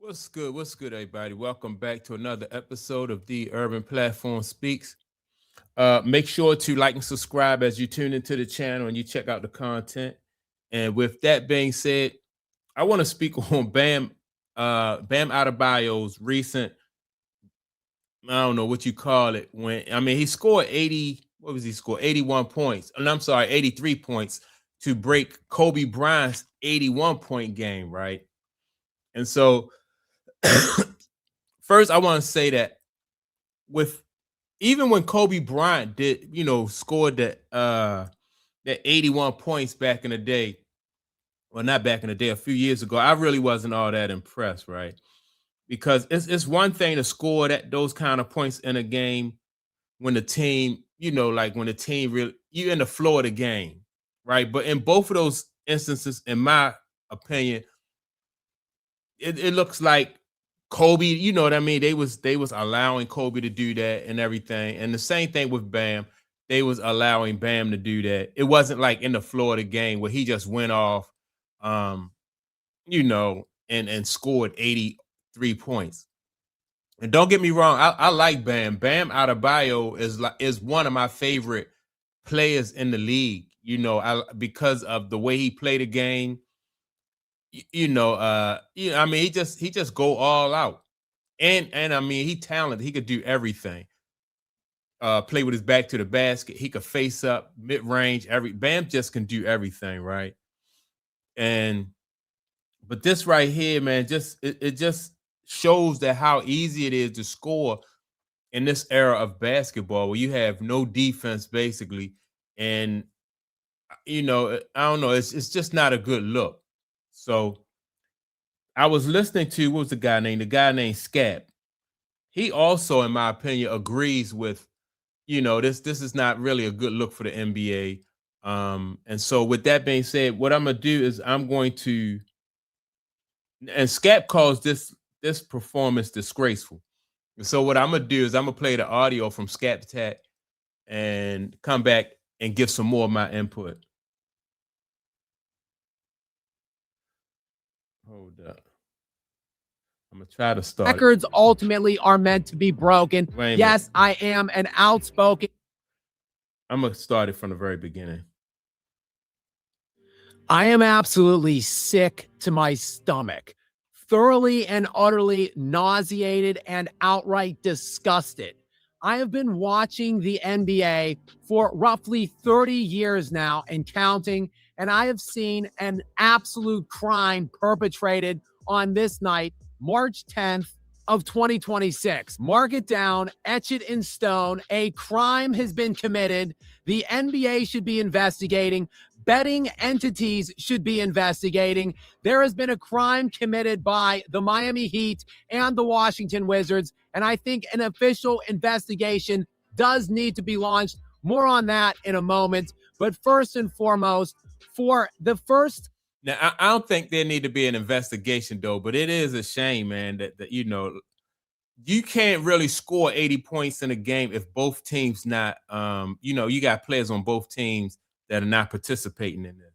What's good? What's good, everybody? Welcome back to another episode of the Urban Platform Speaks. Make sure to like and subscribe as you tune into the channel and you check out the content. And with that being said, I want to speak on Bam Adebayo's recent, I don't know what you call it. He scored 80, what was he score? 81 points. And I'm sorry, 83 points to break Kobe Bryant's 81-point game, right? And so first, I want to say that with even when Kobe Bryant did, scored that 81 points back in the day, well, not back in the day, a few years ago, I really wasn't all that impressed, right? Because it's one thing to score those kind of points in a game when the team, like when the team really you're in the flow of the game, right? But in both of those instances, in my opinion, it looks like Kobe, you know what I mean? They was allowing Kobe to do that and everything. And the same thing with Bam. They was allowing Bam to do that. It wasn't like in the flow of the game where he just went off and scored 83 points. And don't get me wrong, I like Bam. Bam Adebayo is one of my favorite players in the league, because of the way he played the game. He just go all out. And I mean, he talented. He could do everything. Play with his back to the basket. He could face up, mid range. Bam just can do everything, right? But this right here, man, it just shows that how easy it is to score in this era of basketball, where you have no defense basically, and I don't know, it's just not a good look. So I was listening to what was the guy named Scap. He also, in my opinion, agrees with, this is not really a good look for the NBA. And so with that being said, what I'm gonna do is I'm going to, and Scap calls this performance disgraceful. And so what I'm gonna do is I'm gonna play the audio from Scap Tat and come back and give some more of my input. Hold up. I'm gonna try to start. Records ultimately are meant to be broken. Yes, I am an outspoken. I'm gonna start it from the very beginning. I am absolutely sick to my stomach, thoroughly and utterly nauseated and outright disgusted. I have been watching the NBA for roughly 30 years now and counting, and I have seen an absolute crime perpetrated on this night, March 10th of 2026. Mark it down, etch it in stone. A crime has been committed. The NBA should be investigating. Betting entities should be investigating. There has been a crime committed by the Miami Heat and the Washington Wizards, and I think an official investigation does need to be launched. More on that in a moment. But first and foremost, for the first... Now, I don't think there need to be an investigation, though, but it is a shame, man, that you can't really score 80 points in a game if both teams not, you got players on both teams that are not participating in this.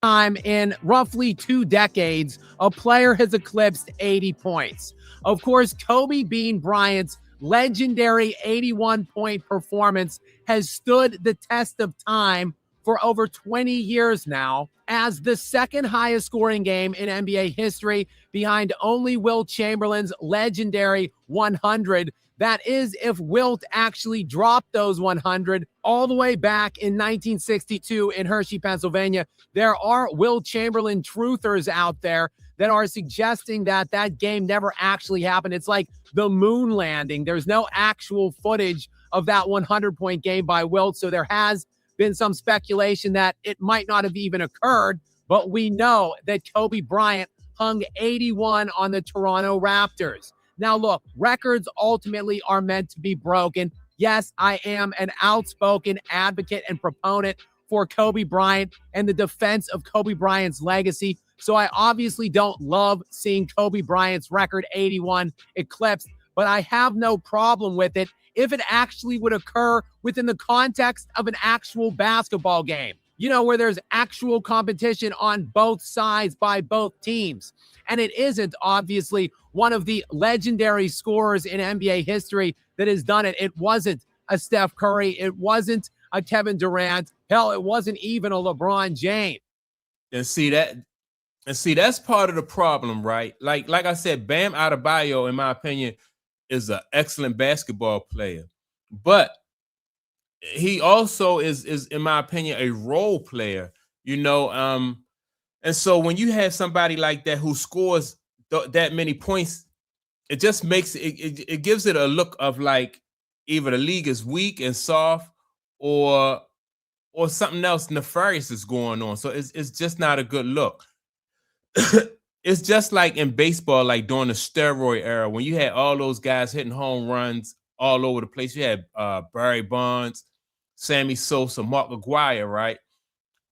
Time in roughly 2 decades, a player has eclipsed 80 points. Of course, Kobe Bean Bryant's legendary 81-point performance has stood the test of time for over 20 years now as the second highest scoring game in NBA history, behind only Wilt Chamberlain's legendary 100. That is, if Wilt actually dropped those 100 all the way back in 1962 in Hershey, Pennsylvania. There are Wilt Chamberlain truthers out there that are suggesting that that game never actually happened. It's like the moon landing. There's no actual footage of that 100-point game by Wilt, so there has been some speculation that it might not have even occurred, but we know that Kobe Bryant hung 81 on the Toronto Raptors. Now, look, records ultimately are meant to be broken. Yes, I am an outspoken advocate and proponent for Kobe Bryant and the defense of Kobe Bryant's legacy. So I obviously don't love seeing Kobe Bryant's record 81 eclipsed, but I have no problem with it if it actually would occur within the context of an actual basketball game. where there's actual competition on both sides by both teams. And it isn't obviously one of the legendary scorers in NBA history that has done it. It wasn't a Steph Curry. It wasn't a Kevin Durant. Hell, it wasn't even a LeBron James. And see that's part of the problem, right? Like I said, Bam Adebayo, in my opinion, is an excellent basketball player, but he also is in my opinion a role player. And so when you have somebody like that who scores that many points, it just makes it gives it a look of like either the league is weak and soft, or something else nefarious is going on. So it's just not a good look. It's just like in baseball, like during the steroid era, when you had all those guys hitting home runs all over the place. You had Barry Bonds, Sammy Sosa, Mark McGwire, right?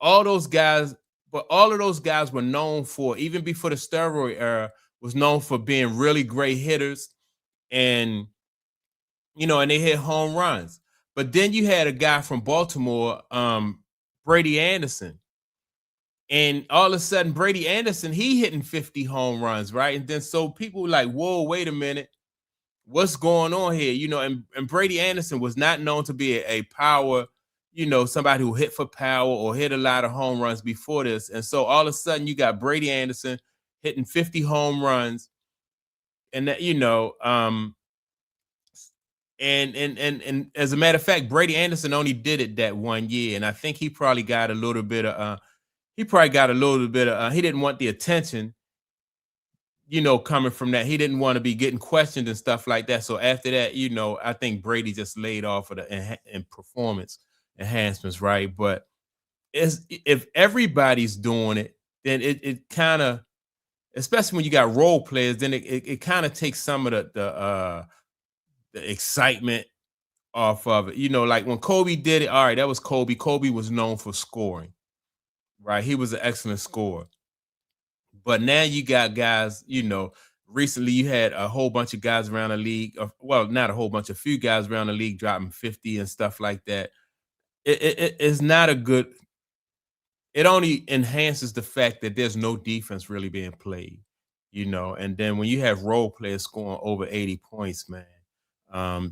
All those guys, but all of those guys were known for, even before the steroid era, was known for being really great hitters, and and they hit home runs. But then you had a guy from Baltimore, Brady Anderson. And all of a sudden, Brady Anderson, he hitting 50 home runs, right? And then so people were like, whoa, wait a minute. What's going on here? And Brady Anderson was not known to be a power, somebody who hit for power or hit a lot of home runs before this. And so all of a sudden you got Brady Anderson hitting 50 home runs. And that, and as a matter of fact, Brady Anderson only did it that 1 year. And I think he probably got a little bit of he didn't want the attention, coming from that. He didn't want to be getting questioned and stuff like that. So after that, I think Brady just laid off of the in performance enhancements, right? But if everybody's doing it, then it kind of, especially when you got role players, then it kind of takes some of the excitement off of it. Like when Kobe did it, all right, that was Kobe. Kobe was known for scoring, right? He was an excellent scorer. But now you got guys, recently you had a whole bunch of guys around the league, well, not a whole bunch, a few guys around the league dropping 50 and stuff like that. It's not a good, it only enhances the fact that there's no defense really being played, and then when you have role players scoring over 80 points, man,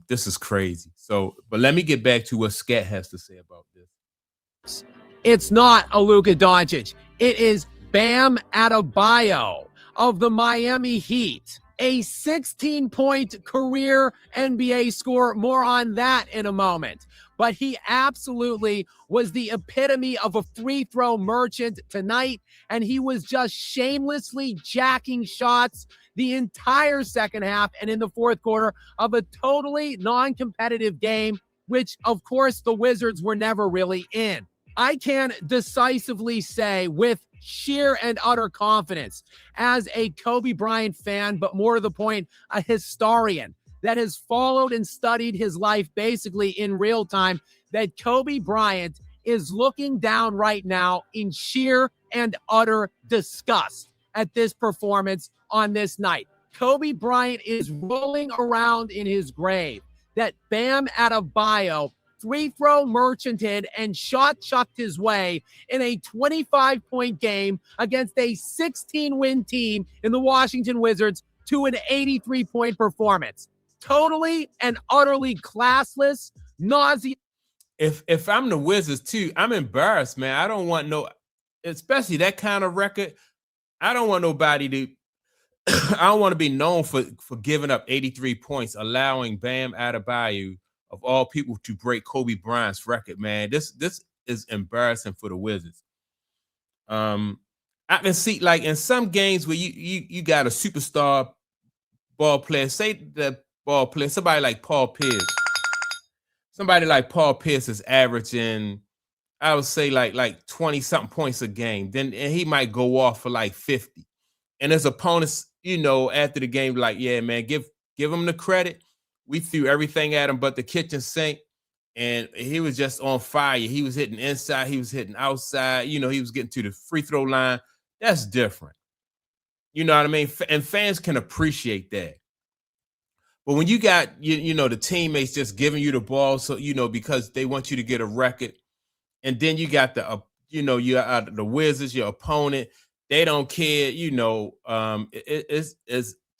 this is crazy. So, but let me get back to what Scat has to say about this. It's not a Luka Doncic. It is Bam Adebayo of the Miami Heat, a 16-point career NBA scorer. More on that in a moment. But he absolutely was the epitome of a free throw merchant tonight, and he was just shamelessly jacking shots the entire second half and in the fourth quarter of a totally non-competitive game, which, of course, the Wizards were never really in. I can decisively say with sheer and utter confidence, as a Kobe Bryant fan, but more to the point, a historian that has followed and studied his life basically in real time, that Kobe Bryant is looking down right now in sheer and utter disgust at this performance on this night. Kobe Bryant is rolling around in his grave that Bam Adebayo free throw merchanted and shot chucked his way in a 25-point game against a 16-win team in the Washington Wizards to an 83-point performance. Totally and utterly classless, nauseating. If I'm the Wizards too, I'm embarrassed, man. I don't want especially that kind of record. I don't want nobody to I don't want to be known for giving up 83 points, allowing Bam Adebayo of all people to break Kobe Bryant's record, man. This is embarrassing for the Wizards. I can see, like, in some games where you got a superstar ball player, say the ball player, somebody like Paul Pierce. Somebody like Paul Pierce is averaging, I would say, like 20-something points a game. Then he might go off for like 50. And his opponents, after the game, like, yeah, man, give him the credit. We threw everything at him but the kitchen sink, and he was just on fire. He was hitting inside, he was hitting outside, he was getting to the free throw line. That's different. You know what I mean? And fans can appreciate that. But when you got, the teammates just giving you the ball, so, because they want you to get a record, and then you got the, you are the Wizards, your opponent. They don't care. It's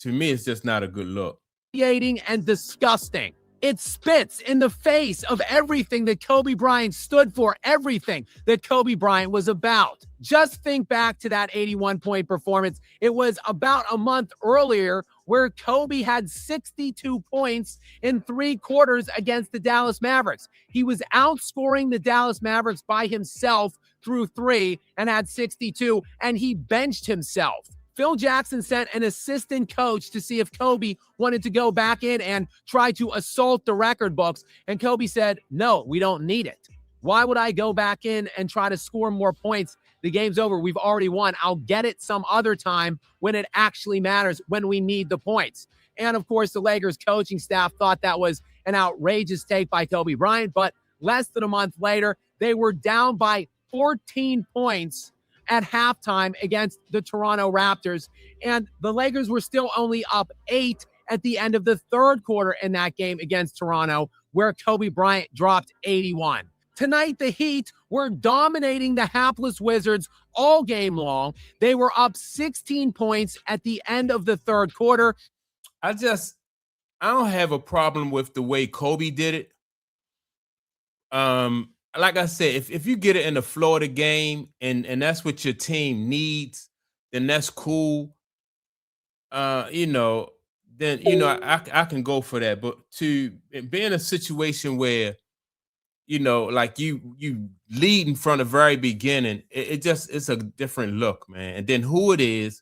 to me, it's just not a good look. And disgusting. It spits in the face of everything that Kobe Bryant stood for, everything that Kobe Bryant was about. Just think back to that 81-point performance. It was about a month earlier where Kobe had 62 points in 3 quarters against the Dallas Mavericks. He was outscoring the Dallas Mavericks by himself through 3 and had 62, and he benched himself. Phil Jackson sent an assistant coach to see if Kobe wanted to go back in and try to assault the record books. And Kobe said, no, we don't need it. Why would I go back in and try to score more points? The game's over. We've already won. I'll get it some other time when it actually matters, when we need the points. And of course, the Lakers coaching staff thought that was an outrageous take by Kobe Bryant. But less than a month later, they were down by 14 points at halftime against the Toronto Raptors. And the Lakers were still only up 8 at the end of the 3rd quarter in that game against Toronto, where Kobe Bryant dropped 81. Tonight, the Heat were dominating the hapless Wizards all game long. They were up 16 points at the end of the 3rd quarter. I don't have a problem with the way Kobe did it. Like I said, if you get it in the flow of the game and that's what your team needs, then that's cool. Then I can go for that. But to be in a situation where like you leading from the very beginning, it's a different look, man. And then who it is,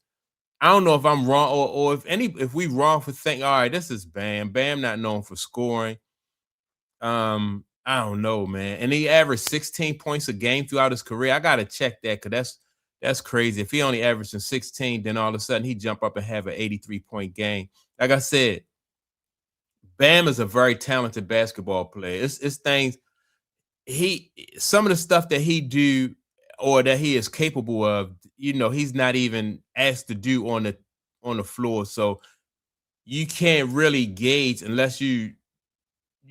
I don't know if I'm wrong or if we wrong for thinking, all right, this is Bam. Bam not known for scoring. I don't know, man. And he averaged 16 points a game throughout his career. I gotta check that because that's crazy. If he only averaged 16, then all of a sudden he jump up and have an 83-point game. Like I said, Bam is a very talented basketball player. It's things some of the stuff that he do or that he is capable of, he's not even asked to do on the floor. So you can't really gauge unless you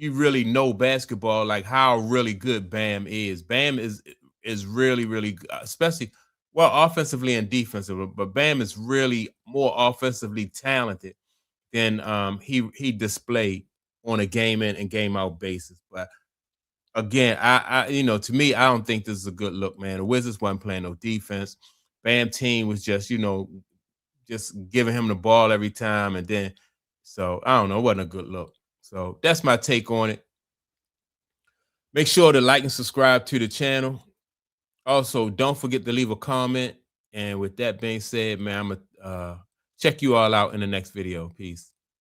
really know basketball, like how really good Bam is. Bam is really, really good, especially offensively and defensively, but Bam is really more offensively talented than he displayed on a game in and game out basis. But again, I to me, I don't think this is a good look, man. The Wizards wasn't playing no defense. Bam team was just, just giving him the ball every time, and then so I don't know, it wasn't a good look. So that's my take on it. Make sure to like and subscribe to the channel. Also, don't forget to leave a comment. And with that being said, man, I'm going to check you all out in the next video. Peace.